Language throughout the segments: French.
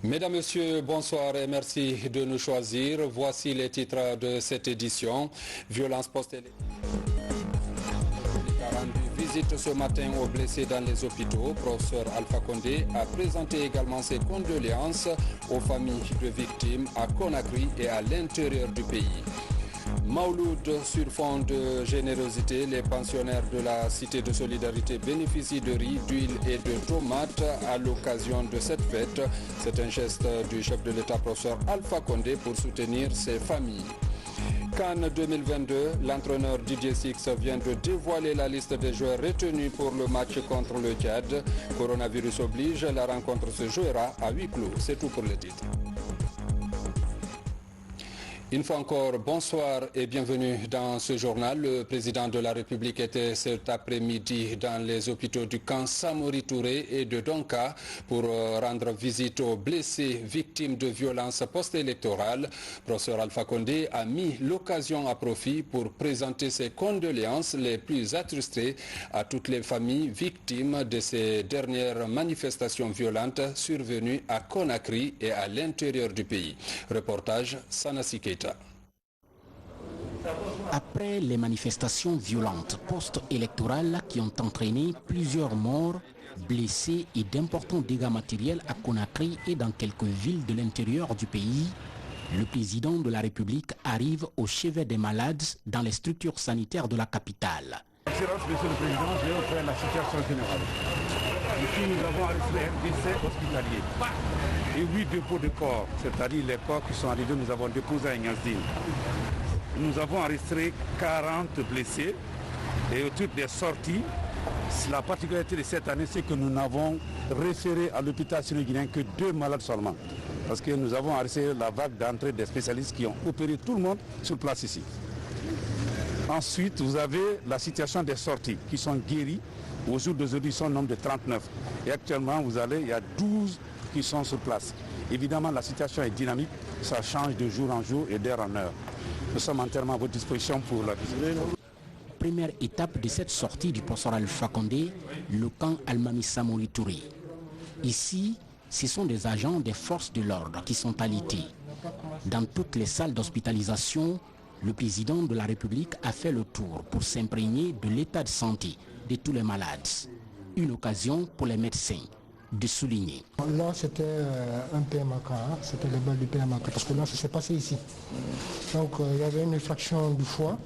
Mesdames, Messieurs, bonsoir et merci de nous choisir. Voici les titres de cette édition. Violence post-électorale. A rendu visite ce matin aux blessés dans les hôpitaux. Professeur Alpha Condé a présenté également ses condoléances aux familles de victimes à Conakry et à l'intérieur du pays. Mauloud sur fond de générosité, les pensionnaires de la Cité de Solidarité bénéficient de riz, d'huile et de tomates à l'occasion de cette fête. C'est un geste du chef de l'État, professeur Alpha Condé, pour soutenir ses familles. Cannes 2022, l'entraîneur Didier Six vient de dévoiler la liste des joueurs retenus pour le match contre le Tchad. Coronavirus oblige, la rencontre se jouera à huis clos. C'est tout pour le titre. Une fois encore, bonsoir et bienvenue dans ce journal. Le président de la République était cet après-midi dans les hôpitaux du camp Samori Touré et de Donka pour rendre visite aux blessés victimes de violences post-électorales. Professeur Alpha Condé a mis l'occasion à profit pour présenter ses condoléances les plus attristées à toutes les familles victimes de ces dernières manifestations violentes survenues à Conakry et à l'intérieur du pays. Reportage Sanassi Keita. Après les manifestations violentes post-électorales qui ont entraîné plusieurs morts, blessés et d'importants dégâts matériels à Conakry et dans quelques villes de l'intérieur du pays, le président de la République arrive au chevet des malades dans les structures sanitaires de la capitale. Excellence, Monsieur le Président, je vais vous faire la situation générale. Ici, nous avons arrêté un décès hospitalier et 8 dépôts de corps, c'est-à-dire les corps qui sont arrivés, nous avons déposé à Ignazdine. Nous avons enregistré 40 blessés et toutes des sorties. La particularité de cette année, c'est que nous n'avons référé à l'hôpital syro-guinéen que 2 malades seulement. Parce que nous avons arrêté la vague d'entrée des spécialistes qui ont opéré tout le monde sur place ici. Ensuite, vous avez la situation des sorties qui sont guéries. Au jour d'aujourd'hui, ils sont au nombre de 39. Et actuellement, il y a 12 qui sont sur place. Évidemment, la situation est dynamique. Ça change de jour en jour et d'heure en heure. Nous sommes entièrement à votre disposition pour la visite. Première étape de cette sortie du professeur Alpha Condé, le camp Almami Samori Touré. Ici, ce sont des agents des forces de l'ordre qui sont alités. Dans toutes les salles d'hospitalisation, le président de la République a fait le tour pour s'imprégner de l'état de santé de tous les malades. Une occasion pour les médecins de souligner. Là, c'était un PMAK, c'était le bal du PMAK, parce que là, ça s'est passé ici. Donc, il y avait une effraction du foie,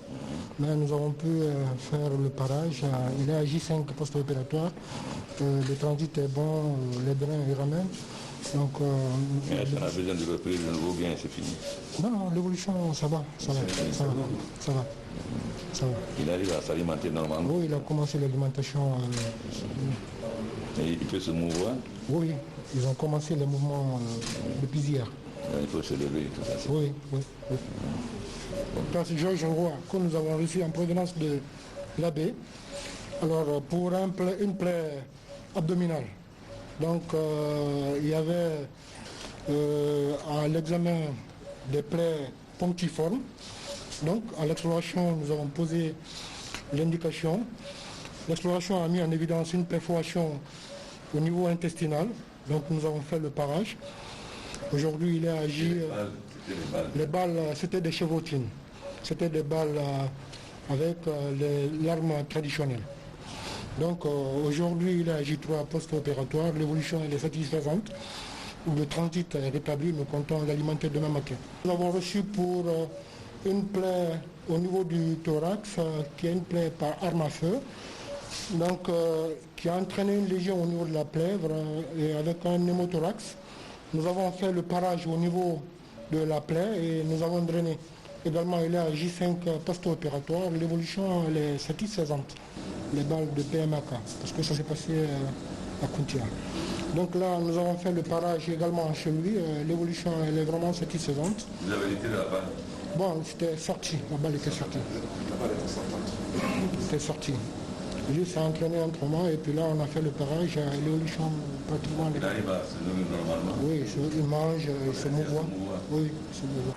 mais nous avons pu faire le parage. Il est à J5 post-opératoire, le transit est bon, les drains ils ramènent. Donc, mais est-ce qu'on a besoin de reprise de nouveau bien, c'est fini? Non, l'évolution, ça va. Il arrive à s'alimenter normalement? Oui, il a commencé l'alimentation. Et il peut se mouvoir? Oui, ils ont commencé les mouvements depuis hier. Il faut se lever et tout ça. Oui. Donc, Georges Roy, que nous avons reçu en provenance de l'abbé, alors pour une plaie abdominale. Donc il y avait à l'examen des plaies punctiformes. Donc à l'exploration, nous avons posé l'indication. L'exploration a mis en évidence une perforation au niveau intestinal. Donc nous avons fait le parage. Aujourd'hui, il est agi. Les balles, c'était des chevauchines. C'était des balles avec l'arme traditionnelle. Donc aujourd'hui, il est à J3 post-opératoire, l'évolution est satisfaisante. Le transit est rétabli, nous comptons l'alimenter demain matin. Nous avons reçu pour une plaie au niveau du thorax, qui est une plaie par arme à feu, donc qui a entraîné une lésion au niveau de la plèvre et avec un pneumothorax. Nous avons fait le parage au niveau de la plaie et nous avons drainé. Également, il est à J5 post-opératoire, l'évolution est satisfaisante. Les balles de PMAK, parce que ça s'est passé à Kountia. Donc là, nous avons fait le parage également chez lui, l'évolution elle est vraiment satisfaisante. Vous avez été de la balle? Bon, c'était sorti, la balle était sortie. La balle était sortie. C'était sorti. Lui s'est entraîné entre moi et puis là on a fait le parage, l'évolution pratiquement... Il arrive à se lever normalement? Oui, il mange, il se mouvoit. Oui, il se mouvoit.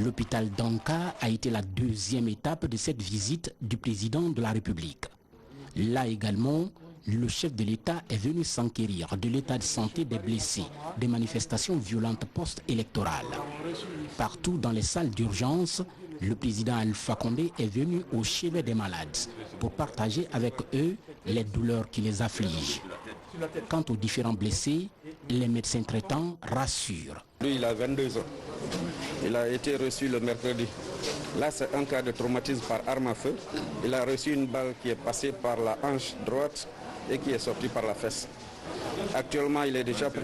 L'hôpital d'Anka a été la deuxième étape de cette visite du président de la République. Là également, le chef de l'État est venu s'enquérir de l'état de santé des blessés des manifestations violentes post-électorales. Partout dans les salles d'urgence, le président Alpha Condé est venu au chevet des malades pour partager avec eux les douleurs qui les affligent. Quant aux différents blessés, les médecins traitants rassurent. Lui, il a 22 ans. Il a été reçu le mercredi. Là, c'est un cas de traumatisme par arme à feu. Il a reçu une balle qui est passée par la hanche droite et qui est sortie par la fesse. Actuellement, il est déjà pris.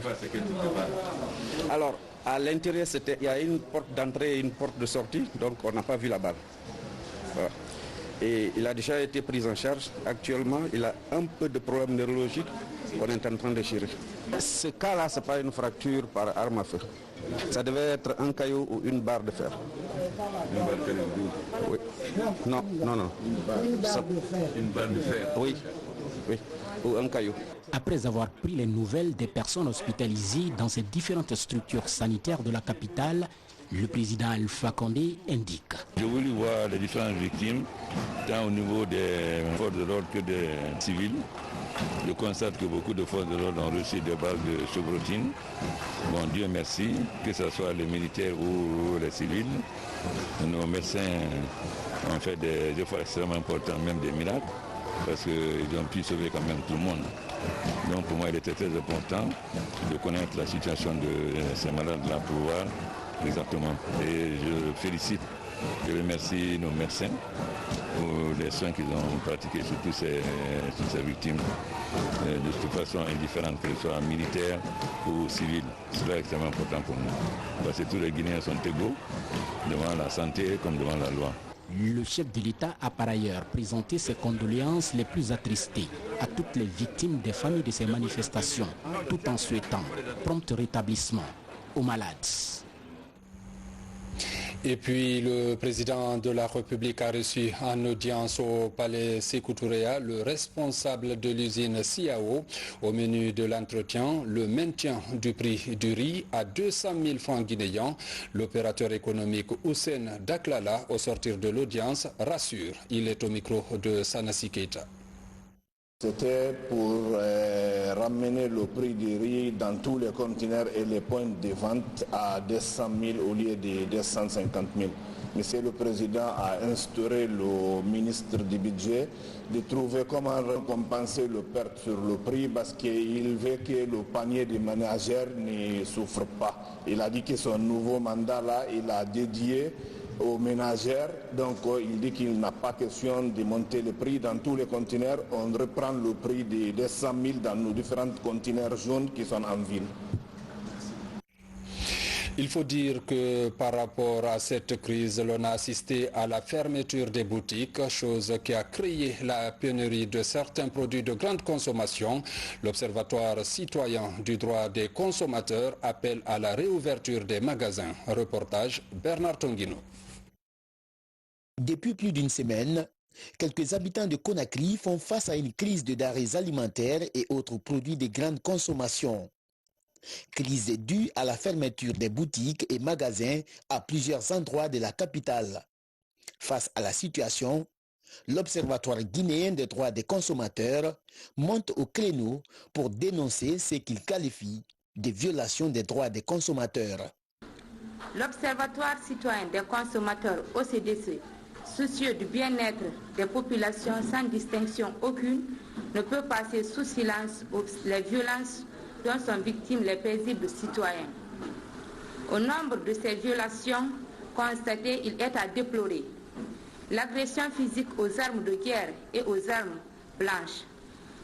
Alors, à l'intérieur, il y a une porte d'entrée et une porte de sortie, donc on n'a pas vu la balle. Voilà. Et il a déjà été pris en charge. Actuellement, il a un peu de problème neurologique qu'on est en train de gérer. Ce cas-là, ce n'est pas une fracture par arme à feu. Ça devait être un caillou ou une barre de fer. Une barre de fer? Oui. Non. Une barre de fer? Oui. Ou un caillou. Après avoir pris les nouvelles des personnes hospitalisées dans ces différentes structures sanitaires de la capitale, le président Alpha Condé indique. J'ai voulu voir les différentes victimes, tant au niveau des forces de l'ordre que des civils. Je constate que beaucoup de forces de l'ordre ont reçu des balles de chevrotine. Bon, Dieu merci, que ce soit les militaires ou les civils. Nos médecins ont fait des efforts extrêmement importants, même des miracles, parce qu'ils ont pu sauver quand même tout le monde. Donc pour moi, il était très important de connaître la situation de ces malades-là pour voir exactement. Et je félicite, je remercie nos médecins pour les soins qu'ils ont pratiqués sur toutes ces victimes, de toute façon indifférente, que ce soit militaire ou civil. C'est extrêmement important pour nous. Parce que tous les Guinéens sont égaux devant la santé comme devant la loi. Le chef de l'État a par ailleurs présenté ses condoléances les plus attristées à toutes les victimes des familles de ces manifestations, tout en souhaitant prompt rétablissement aux malades. Et puis le président de la République a reçu en audience au palais Sékou Touréa le responsable de l'usine Siao. Au menu de l'entretien, le maintien du prix du riz à 200 000 francs guinéens. L'opérateur économique Houssen Daklala, au sortir de l'audience, rassure. Il est au micro de Sanassi Keita. C'était pour ramener le prix du riz dans tous les conteneurs et les points de vente à 200 000 au lieu de 250 000. Monsieur le Président a instauré le ministre du Budget de trouver comment compenser le perte sur le prix parce qu'il veut que le panier des ménagères ne souffre pas. Il a dit que son nouveau mandat là, il a dédié aux ménagères, donc il dit qu'il n'a pas question de monter le prix dans tous les conteneurs. On reprend le prix de 200 000 dans nos différents conteneurs jaunes qui sont en ville. Il faut dire que par rapport à cette crise, l'on a assisté à la fermeture des boutiques, chose qui a créé la pénurie de certains produits de grande consommation. L'Observatoire citoyen du droit des consommateurs appelle à la réouverture des magasins. Reportage Bernard Tonguino. Depuis plus d'une semaine, quelques habitants de Conakry font face à une crise de denrées alimentaires et autres produits de grande consommation. Crise due à la fermeture des boutiques et magasins à plusieurs endroits de la capitale. Face à la situation, l'Observatoire guinéen des droits des consommateurs monte au créneau pour dénoncer ce qu'il qualifie de violation des droits des consommateurs. L'Observatoire citoyen des consommateurs OCDC, soucieux du bien-être des populations sans distinction aucune, ne peut passer sous silence les violences dont sont victimes les paisibles citoyens. Au nombre de ces violations constatées, il est à déplorer l'agression physique aux armes de guerre et aux armes blanches,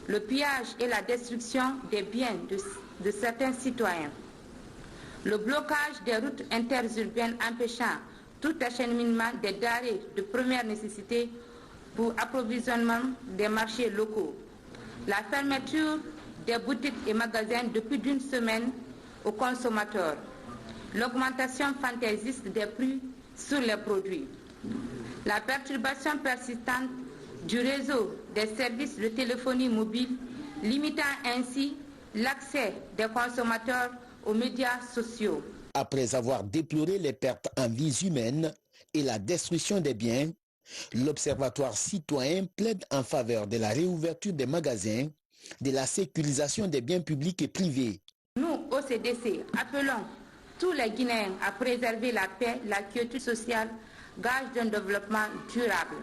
le pillage et la destruction des biens de certains citoyens, le blocage des routes interurbaines empêchant tout acheminement des denrées de première nécessité pour approvisionnement des marchés locaux, la fermeture des boutiques et magasins depuis d'une semaine aux consommateurs, l'augmentation fantaisiste des prix sur les produits, la perturbation persistante du réseau des services de téléphonie mobile, limitant ainsi l'accès des consommateurs aux médias sociaux. Après avoir déploré les pertes en vies humaines et la destruction des biens, l'Observatoire citoyen plaide en faveur de la réouverture des magasins de la sécurisation des biens publics et privés. Nous, OCDC, appelons tous les Guinéens à préserver la paix, la quiétude sociale, gage d'un développement durable.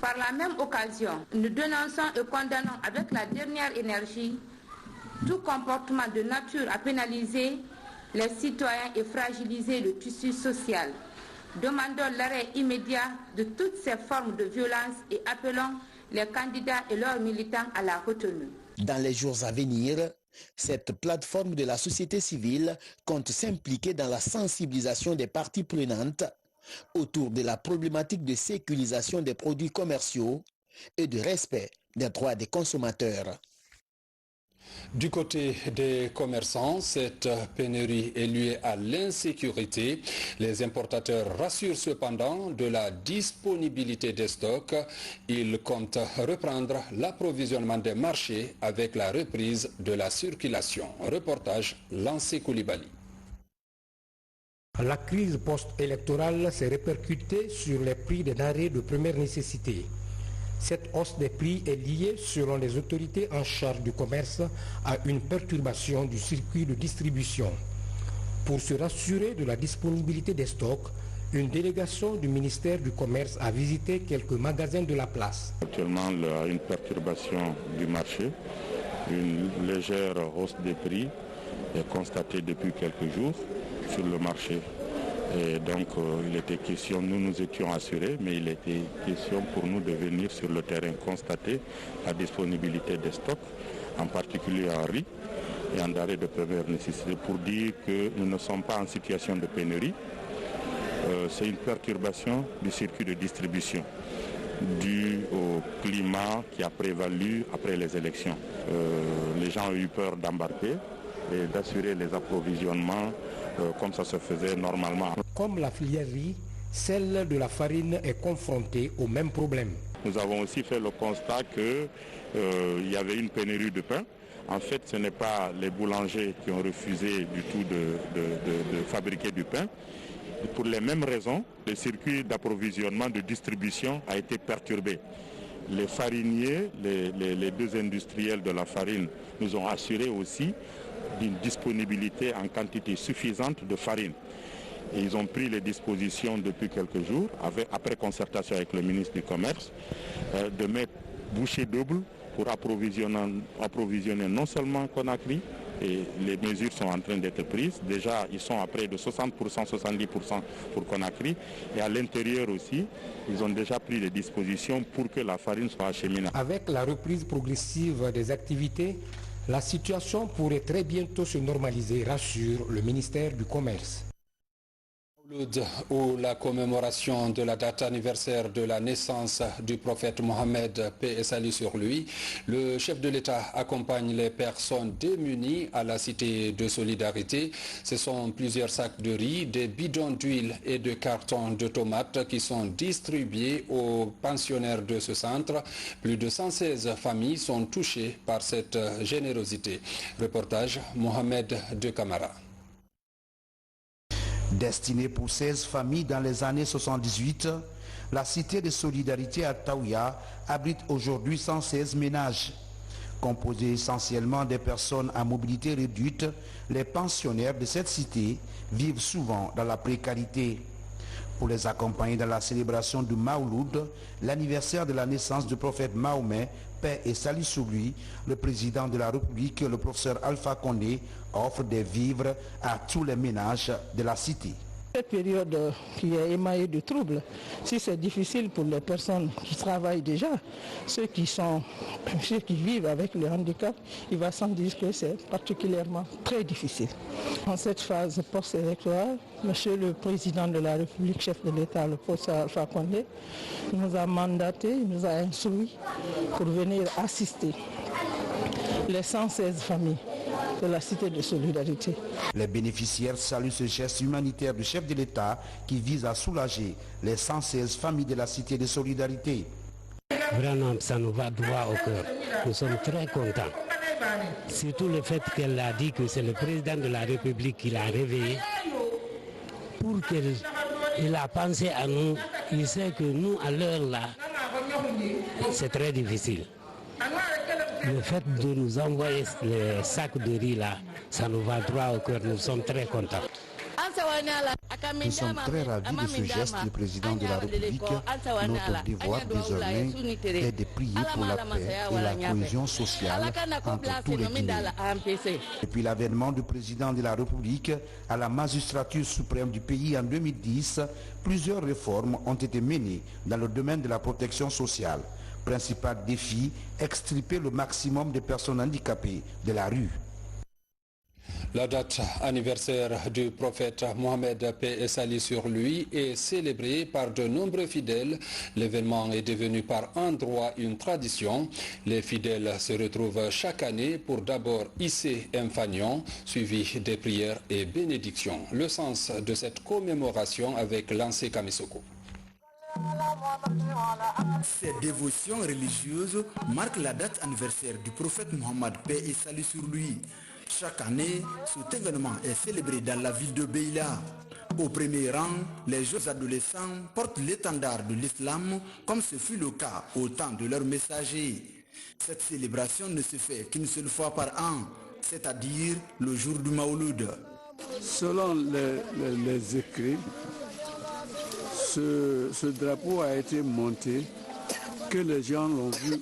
Par la même occasion, nous dénonçons et condamnons avec la dernière énergie tout comportement de nature à pénaliser les citoyens et fragiliser le tissu social. Demandons l'arrêt immédiat de toutes ces formes de violence et appelons les candidats et leurs militants à la retenue. Dans les jours à venir, cette plateforme de la société civile compte s'impliquer dans la sensibilisation des parties prenantes autour de la problématique de sécurisation des produits commerciaux et de respect des droits des consommateurs. Du côté des commerçants, cette pénurie est liée à l'insécurité. Les importateurs rassurent cependant de la disponibilité des stocks. Ils comptent reprendre l'approvisionnement des marchés avec la reprise de la circulation. Reportage Lancé Koulibaly. La crise post-électorale s'est répercutée sur les prix des denrées de première nécessité. Cette hausse des prix est liée, selon les autorités en charge du commerce, à une perturbation du circuit de distribution. Pour se rassurer de la disponibilité des stocks, une délégation du ministère du Commerce a visité quelques magasins de la place. Actuellement, il y a une perturbation du marché, une légère hausse des prix est constatée depuis quelques jours sur le marché. Et donc il était question, nous étions assurés, mais il était question pour nous de venir sur le terrain constater la disponibilité des stocks, en particulier en riz et en denrées de première nécessité, pour dire que nous ne sommes pas en situation de pénurie. C'est une perturbation du circuit de distribution due au climat qui a prévalu après les élections. Les gens ont eu peur d'embarquer et d'assurer les approvisionnements comme ça se faisait normalement. Comme la filière riz, celle de la farine est confrontée au même problème. Nous avons aussi fait le constat qu'il y avait une pénurie de pain. En fait, ce n'est pas les boulangers qui ont refusé du tout de fabriquer du pain. Pour les mêmes raisons, le circuit d'approvisionnement, de distribution a été perturbé. Les fariniers, les deux industriels de la farine nous ont assuré aussi d'une disponibilité en quantité suffisante de farine. Et ils ont pris les dispositions depuis quelques jours, après concertation avec le ministre du Commerce, de mettre bouchée double pour approvisionner non seulement Conakry, et les mesures sont en train d'être prises. Déjà, ils sont à près de 60%, 70% pour Conakry. Et à l'intérieur aussi, ils ont déjà pris les dispositions pour que la farine soit acheminée. Avec la reprise progressive des activités, la situation pourrait très bientôt se normaliser, rassure le ministère du Commerce. Où la commémoration de la date anniversaire de la naissance du prophète Mohammed, paix et salut sur lui, le chef de l'État accompagne les personnes démunies à la cité de solidarité. Ce sont plusieurs sacs de riz, des bidons d'huile et de cartons de tomates qui sont distribués aux pensionnaires de ce centre. Plus de 116 familles sont touchées par cette générosité. Reportage Mohamed de Camara. Destinée pour 16 familles dans les années 78, la cité de solidarité à Taouya abrite aujourd'hui 116 ménages. Composés essentiellement des personnes à mobilité réduite, les pensionnaires de cette cité vivent souvent dans la précarité. Pour les accompagner dans la célébration du Maouloud, l'anniversaire de la naissance du prophète Mahomet, paix et salut sur lui, le président de la République, le professeur Alpha Condé, offre des vivres à tous les ménages de la cité. Cette période qui est émaillée de troubles, si c'est difficile pour les personnes qui travaillent déjà, ceux qui vivent avec le handicap, il va sans dire que c'est particulièrement très difficile. En cette phase post-électorale, Monsieur le Président de la République, chef de l'État, le professeur Alpha Condé, nous a mandaté, nous a instruit pour venir assister les 116 familles de la cité de solidarité. Les bénéficiaires saluent ce geste humanitaire du chef de l'État qui vise à soulager les 116 familles de la cité de solidarité. Vraiment, ça nous va droit au cœur. Nous sommes très contents. Surtout le fait qu'elle a dit que c'est le président de la République qui l'a réveillé pour qu'il a pensé à nous. Il sait que nous, à l'heure là, c'est très difficile. Le fait de nous envoyer les sacs de riz là, ça nous va droit au cœur. Nous sommes très contents. Nous sommes très ravis de ce geste du président de la République. Notre devoir désormais est de prier pour la paix et la cohésion sociale entre tous les Guinéens. Depuis l'avènement du président de la République à la magistrature suprême du pays en 2010, plusieurs réformes ont été menées dans le domaine de la protection sociale. Principal défi, extirper le maximum de personnes handicapées de la rue. La date anniversaire du prophète Mohamed, paix et salut sur lui, est célébrée par de nombreux fidèles. L'événement est devenu par endroits une tradition. Les fidèles se retrouvent chaque année pour d'abord hisser un fanion, suivi des prières et bénédictions. Le sens de cette commémoration avec Lancé Kamisoko. Ces dévotions religieuses marquent la date anniversaire du prophète Mohammed, paix et salut sur lui. Chaque année, cet événement est célébré dans la ville de Beila. Au premier rang, les jeunes adolescents portent l'étendard de l'islam comme ce fut le cas au temps de leur messager. Cette célébration ne se fait qu'une seule fois par an, c'est-à-dire le jour du Maouloud. Selon les écrits, ce drapeau a été monté, que les gens l'ont vu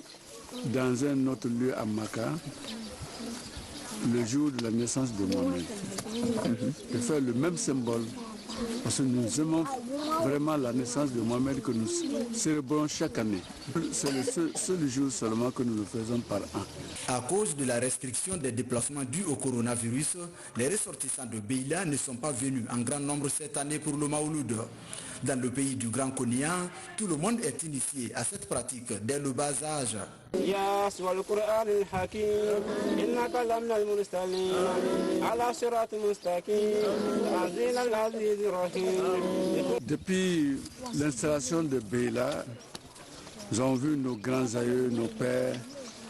dans un autre lieu à Maka, le jour de la naissance de Mohamed. De faire le même symbole, parce que nous aimons vraiment la naissance de Mohamed que nous célébrons chaque année. C'est le seul jour seulement que nous le faisons par an. À cause de la restriction des déplacements dus au coronavirus, les ressortissants de Beila ne sont pas venus en grand nombre cette année pour le Maouloud. Dans le pays du Grand Konia, tout le monde est initié à cette pratique dès le bas âge. Depuis l'installation de Beila, nous avons vu nos grands aïeux, nos pères,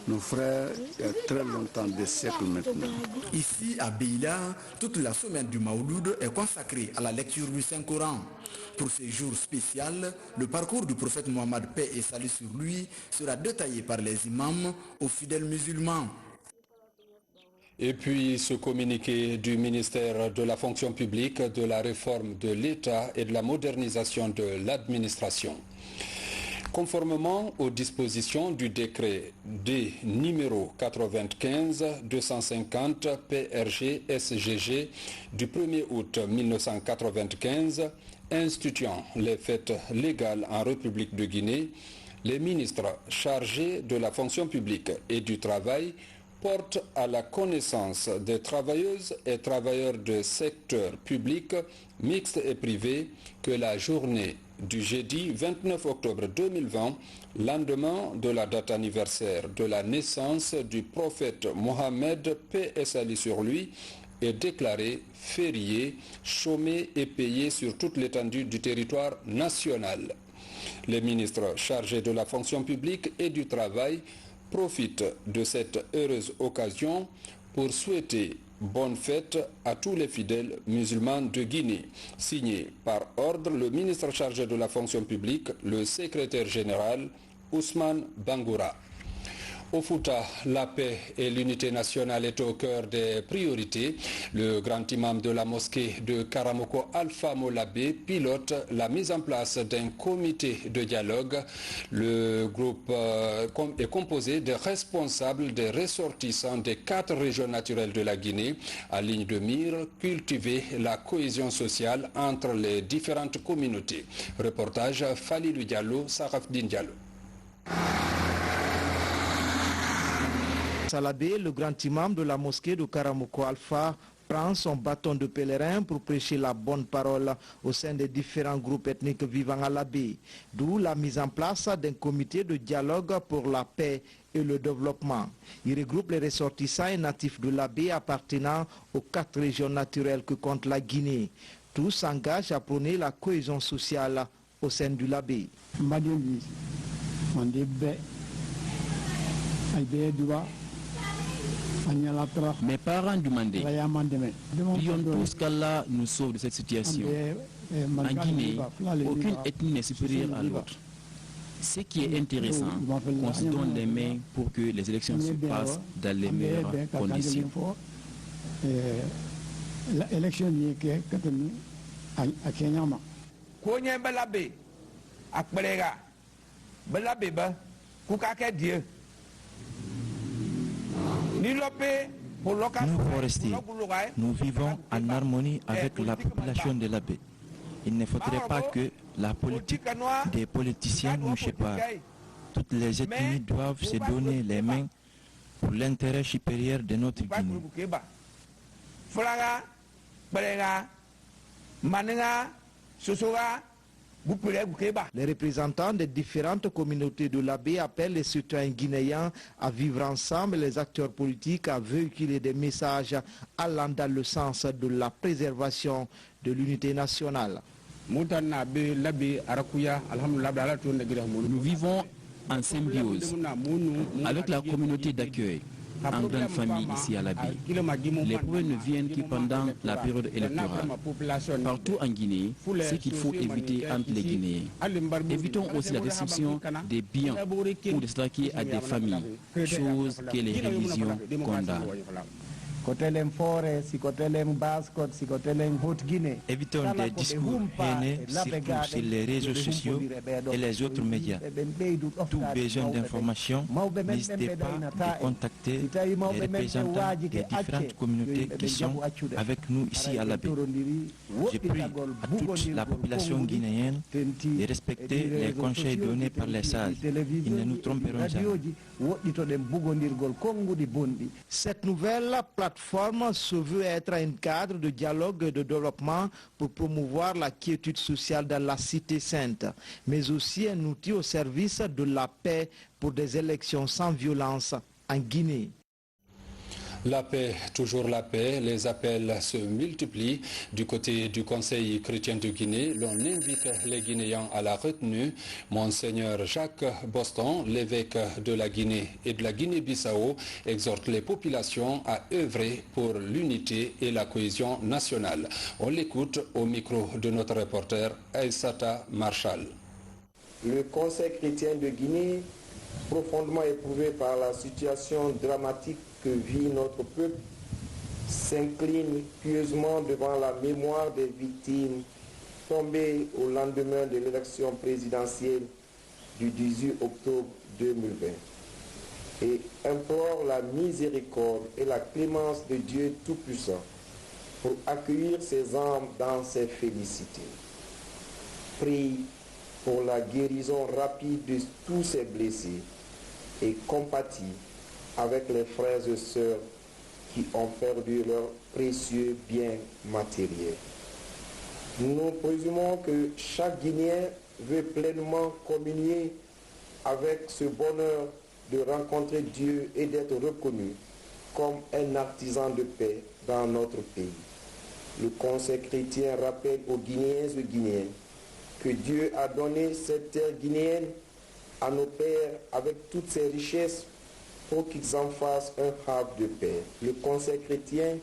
nos frères, il y a très longtemps, des siècles maintenant. Ici, à Beila, toute la semaine du Maouloud est consacrée à la lecture du Saint-Coran. Pour ce jour spécial, le parcours du prophète Mohammed, paix et salut sur lui, sera détaillé par les imams aux fidèles musulmans. Et puis ce communiqué du ministère de la fonction publique, de la réforme de l'État et de la modernisation de l'administration. Conformément aux dispositions du décret D numéro 95-250 PRG-SGG du 1er août 1995, instituant les fêtes légales en République de Guinée, les ministres chargés de la fonction publique et du travail portent à la connaissance des travailleuses et travailleurs de secteur public, mixte et privé, que la journée du jeudi 29 octobre 2020, lendemain de la date anniversaire de la naissance du prophète Mohammed, paix et salut sur lui, est déclaré férié, chômé et payé sur toute l'étendue du territoire national. Les ministres chargés de la fonction publique et du travail profitent de cette heureuse occasion pour souhaiter bonne fête à tous les fidèles musulmans de Guinée. Signé par ordre le ministre chargé de la fonction publique, le secrétaire général Ousmane Bangoura. Au Fouta, la paix et l'unité nationale est au cœur des priorités. Le grand imam de la mosquée de Karamoko, Alpha Molabé, pilote la mise en place d'un comité de dialogue. Le groupe est composé de responsables des ressortissants des 4 régions naturelles de la Guinée, à ligne de mire, cultiver la cohésion sociale entre les différentes communautés. Reportage Falilou Diallo, Sarafdine Diallo. Salabé, le grand imam de la mosquée de Karamoko Alpha, prend son bâton de pèlerin pour prêcher la bonne parole au sein des différents groupes ethniques vivant à la baie, d'où la mise en place d'un comité de dialogue pour la paix et le développement. Il regroupe les ressortissants et natifs de la baie appartenant aux 4 régions naturelles que compte la Guinée. Tous s'engagent à prôner la cohésion sociale au sein du Labé. Mes parents demandaient, prions tous qu'Allah nous sauve de cette situation. En Guinée, aucune ethnie n'est supérieure à l'autre. Ce qui est intéressant, qu'on se donne les mains pour que les élections se passent dans les meilleures conditions. Nous forestiers, nous vivons en harmonie avec la population de la baie. Il ne faudrait pas que la politique des politiciens nous sépare. Toutes les ethnies doivent se donner les mains pour l'intérêt supérieur de notre Guinée. Les représentants des différentes communautés de la baie appellent les citoyens guinéens à vivre ensemble, les acteurs politiques à véhiculer des messages allant dans le sens de la préservation de l'unité nationale. Nous vivons en symbiose avec la communauté d'accueil, en grande famille ici à la baie. Les problèmes ne viennent que pendant la période électorale. Partout en Guinée, ce qu'il faut éviter entre les Guinéens. Évitons aussi la destruction des biens ou de s'attaquer à des familles, chose que les religions condamnent. Évitons des discours haineux, surtout sur les réseaux sociaux et les autres médias. Tout besoin d'informations, n'hésitez pas à contacter les représentants des différentes communautés qui sont avec nous ici à la baie. Je prie à toute la population guinéenne de respecter les conseils donnés par les sages. Ils ne nous tromperont jamais. Cette nouvelle plateforme se veut être un cadre de dialogue et de développement pour promouvoir la quiétude sociale dans la cité sainte, mais aussi un outil au service de la paix pour des élections sans violence en Guinée. La paix, toujours la paix, les appels se multiplient. Du côté du Conseil chrétien de Guinée, l'on invite les Guinéens à la retenue. Monseigneur Jacques Boston, l'évêque de la Guinée et de la Guinée-Bissau, exhorte les populations à œuvrer pour l'unité et la cohésion nationale. On l'écoute au micro de notre reporter Aïssata Marshall. Le Conseil chrétien de Guinée, profondément éprouvé par la situation dramatique que vit notre peuple, s'incline pieusement devant la mémoire des victimes tombées au lendemain de l'élection présidentielle du 18 octobre 2020 et implore la miséricorde et la clémence de Dieu Tout-Puissant pour accueillir ses âmes dans ses félicités. Prie pour la guérison rapide de tous ces blessés et compatit avec les frères et sœurs qui ont perdu leurs précieux biens matériels. Nous présumons que chaque Guinéen veut pleinement communier avec ce bonheur de rencontrer Dieu et d'être reconnu comme un artisan de paix dans notre pays. Le Conseil chrétien rappelle aux Guinéens et Guinéennes que Dieu a donné cette terre guinéenne à nos pères avec toutes ses richesses pour qu'ils en fassent un havre de paix. Le Conseil chrétien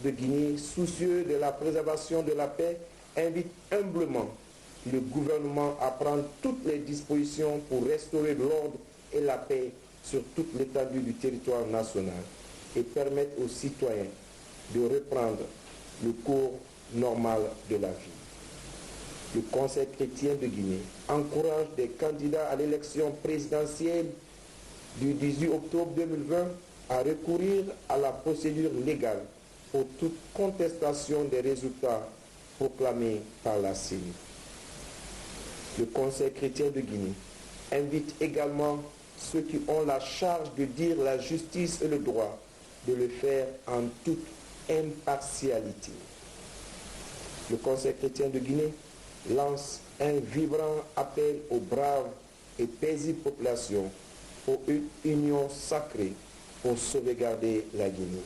de Guinée, soucieux de la préservation de la paix, invite humblement le gouvernement à prendre toutes les dispositions pour restaurer l'ordre et la paix sur toute l'étendue du territoire national et permettre aux citoyens de reprendre le cours normal de la vie. Le Conseil chrétien de Guinée encourage des candidats à l'élection présidentielle du 18 octobre 2020 à recourir à la procédure légale pour toute contestation des résultats proclamés par la CENI. Le Conseil chrétien de Guinée invite également ceux qui ont la charge de dire la justice et le droit de le faire en toute impartialité. Le Conseil chrétien de Guinée lance un vibrant appel aux braves et paisibles populations pour une union sacrée pour sauvegarder la Guinée.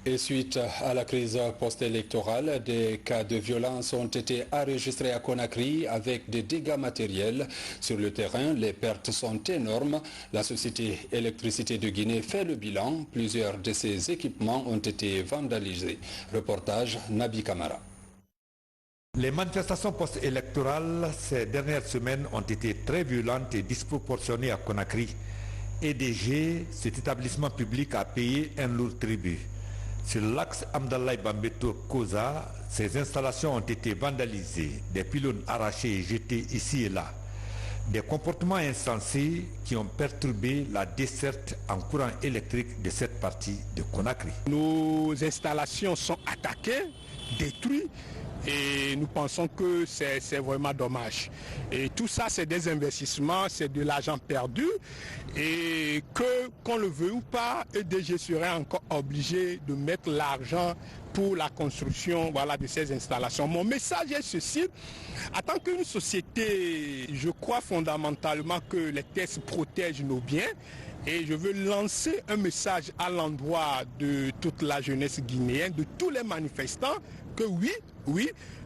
Et suite à la crise post-électorale, des cas de violence ont été enregistrés à Conakry avec des dégâts matériels. Sur le terrain, les pertes sont énormes. La société Électricité de Guinée fait le bilan. Plusieurs de ses équipements ont été vandalisés. Reportage Nabi Kamara. Les manifestations post-électorales ces dernières semaines ont été très violentes et disproportionnées à Conakry. EDG, cet établissement public, a payé un lourd tribut. Sur l'axe Amdalaï Bambeto-Koza, ces installations ont été vandalisées, des pylônes arrachés et jetés ici et là. Des comportements insensés qui ont perturbé la desserte en courant électrique de cette partie de Conakry. Nos installations sont attaquées, détruites, et nous pensons que c'est vraiment dommage. Et tout ça, c'est des investissements, c'est de l'argent perdu, et qu'on le veuille ou pas, EDG serait encore obligé de mettre l'argent pour la construction, voilà, de ces installations. Mon message est ceci: en tant qu'une société, je crois fondamentalement que les textes protègent nos biens. Et je veux lancer un message à l'endroit de toute la jeunesse guinéenne, de tous les manifestants, que oui,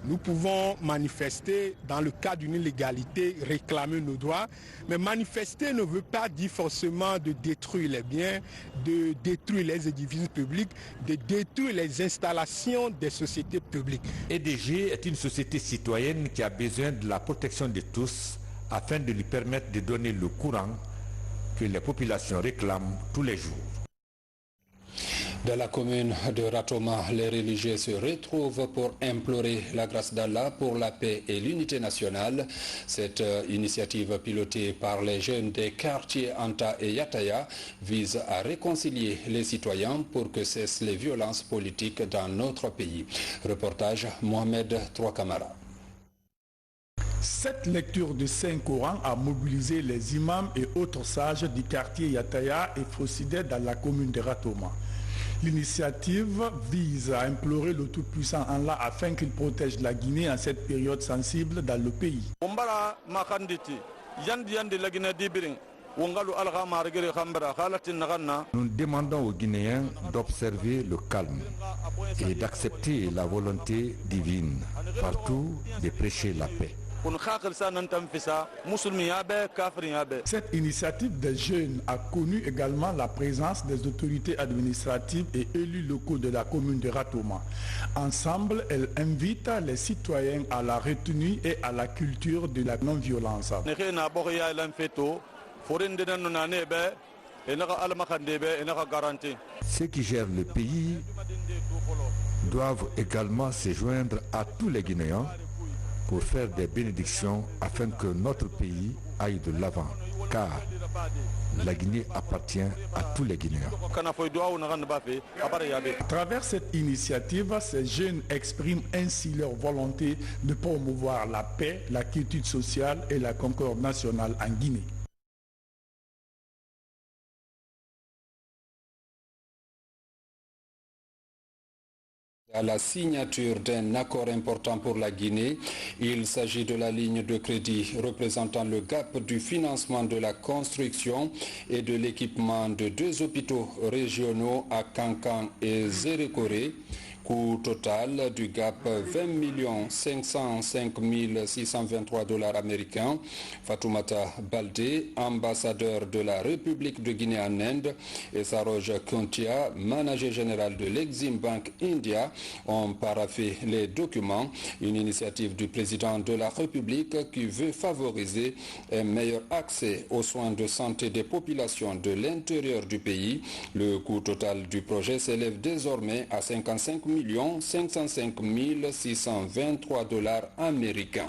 nous pouvons manifester dans le cadre d'une illégalité, réclamer nos droits. Mais manifester ne veut pas dire forcément de détruire les biens, de détruire les édifices publics, de détruire les installations des sociétés publiques. EDG est une société citoyenne qui a besoin de la protection de tous afin de lui permettre de donner le courant que les populations réclament tous les jours. Dans la commune de Ratoma, les religieux se retrouvent pour implorer la grâce d'Allah pour la paix et l'unité nationale. Cette initiative pilotée par les jeunes des quartiers Anta et Yataya vise à réconcilier les citoyens pour que cessent les violences politiques dans notre pays. Reportage Mohamed Troakamara. Cette lecture du Saint-Coran a mobilisé les imams et autres sages du quartier Yataya et Fossidé dans la commune de Ratoma. L'initiative vise à implorer le Tout-Puissant Allah afin qu'il protège la Guinée en cette période sensible dans le pays. Nous demandons aux Guinéens d'observer le calme et d'accepter la volonté divine partout, de prêcher la paix. Cette initiative des jeunes a connu également la présence des autorités administratives et élus locaux de la commune de Ratoma. Ensemble, elles invitent les citoyens à la retenue et à la culture de la non-violence. Ceux qui gèrent le pays doivent également se joindre à tous les Guinéens pour faire des bénédictions afin que notre pays aille de l'avant, car la Guinée appartient à tous les Guinéens. À travers cette initiative, ces jeunes expriment ainsi leur volonté de promouvoir la paix, la quiétude sociale et la concorde nationale en Guinée. À la signature d'un accord important pour la Guinée, il s'agit de la ligne de crédit représentant le gap du financement de la construction et de l'équipement de 2 hôpitaux régionaux à Kankan et Zérékoré. Coût total du gap 20 505 623 $ américains. Fatoumata Baldé, ambassadeur de la République de Guinée en Inde, et Saroj Kuntia, manager général de l'Exim Bank India, ont paraphé les documents. Une initiative du président de la République qui veut favoriser un meilleur accès aux soins de santé des populations de l'intérieur du pays. Le coût total du projet s'élève désormais à 55 505 623 $ américains.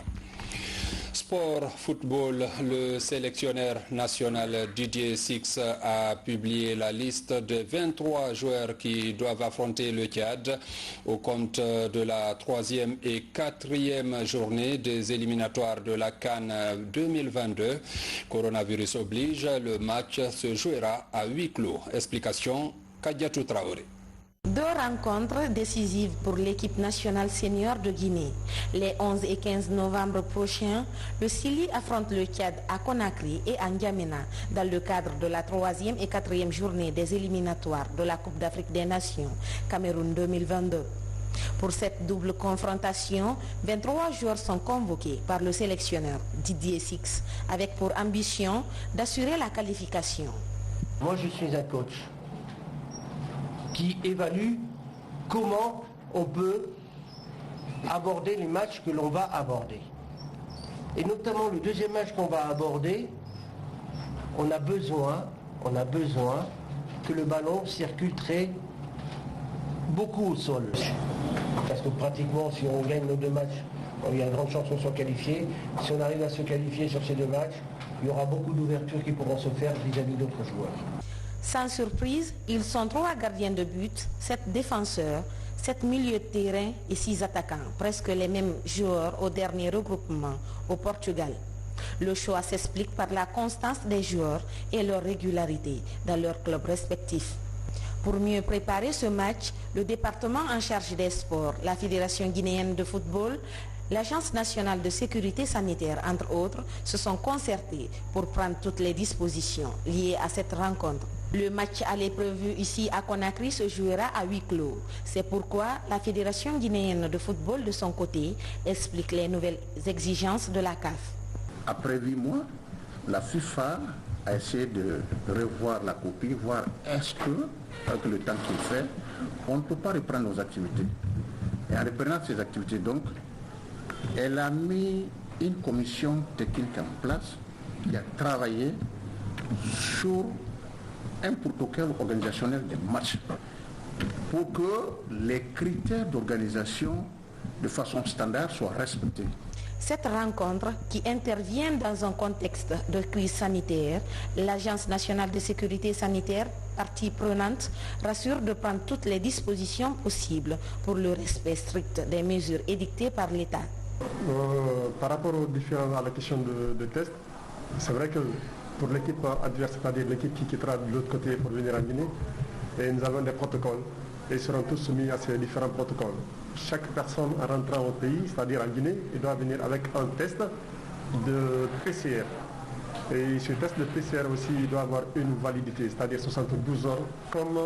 Sport, football, le sélectionneur national Didier Six a publié la liste de 23 joueurs qui doivent affronter le Tchad au compte de la 3e et 4e journée des éliminatoires de la CAN 2022. Coronavirus oblige, le match se jouera à huis clos. Explication, Kadiatou Traoré. 2 rencontres décisives pour l'équipe nationale senior de Guinée. Les 11 et 15 novembre prochains, le Sili affronte le Tchad à Conakry et à N'Djamena dans le cadre de la 3e et 4e journée des éliminatoires de la Coupe d'Afrique des Nations Cameroun 2022. Pour cette double confrontation, 23 joueurs sont convoqués par le sélectionneur Didier Six avec pour ambition d'assurer la qualification. Moi je suis un coach qui évalue comment on peut aborder les matchs que l'on va aborder. Et notamment le deuxième match qu'on va aborder, on a besoin que le ballon circule beaucoup au sol. Parce que pratiquement, si on gagne nos 2 matchs, il y a une grande chance qu'on soit qualifié. Si on arrive à se qualifier sur ces 2 matchs, il y aura beaucoup d'ouvertures qui pourront se faire vis-à-vis d'autres joueurs. Sans surprise, ils sont 3 gardiens de but, 7 défenseurs, 7 milieux de terrain et 6 attaquants, presque les mêmes joueurs au dernier regroupement au Portugal. Le choix s'explique par la constance des joueurs et leur régularité dans leurs clubs respectifs. Pour mieux préparer ce match, le département en charge des sports, la Fédération guinéenne de football, l'Agence nationale de sécurité sanitaire, entre autres, se sont concertés pour prendre toutes les dispositions liées à cette rencontre. Le match aller prévu ici à Conakry se jouera à huis clos. C'est pourquoi la Fédération guinéenne de football, de son côté, explique les nouvelles exigences de la CAF. Après 8 mois, la FIFA a essayé de revoir la copie, voir est-ce que, avec le temps qu'il fait, on ne peut pas reprendre nos activités. Et en reprenant ces activités, donc, elle a mis une commission technique en place qui a travaillé sur un protocole organisationnel des matchs pour que les critères d'organisation de façon standard soient respectés. Cette rencontre, qui intervient dans un contexte de crise sanitaire, l'Agence nationale de sécurité sanitaire, partie prenante, rassure de prendre toutes les dispositions possibles pour le respect strict des mesures édictées par l'État. Par rapport à la question de test, c'est vrai que pour l'équipe adverse, c'est-à-dire l'équipe qui quittera de l'autre côté pour venir en Guinée, et nous avons des protocoles et ils seront tous soumis à ces différents protocoles. Chaque personne rentrant au pays, c'est-à-dire en Guinée, il doit venir avec un test de PCR. Et ce test de PCR aussi, il doit avoir une validité, c'est-à-dire 72 heures, comme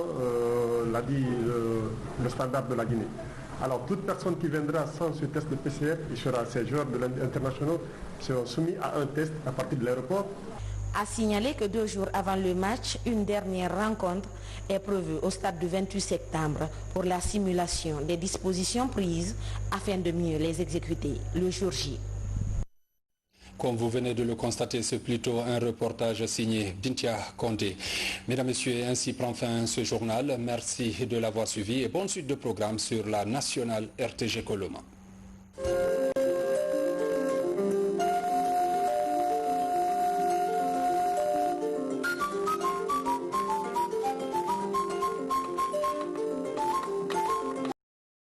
l'a dit le standard de la Guinée. Alors toute personne qui viendra sans ce test de PCR, ces joueurs de l'international seront soumis à un test à partir de l'aéroport. A signaler que 2 jours avant le match, une dernière rencontre est prévue au stade du 28 septembre pour la simulation des dispositions prises afin de mieux les exécuter le jour J. Comme vous venez de le constater, c'est plutôt un reportage signé Bintia Condé. Mesdames, Messieurs, ainsi prend fin ce journal. Merci de l'avoir suivi et bonne suite de programme sur la nationale RTG Coloma.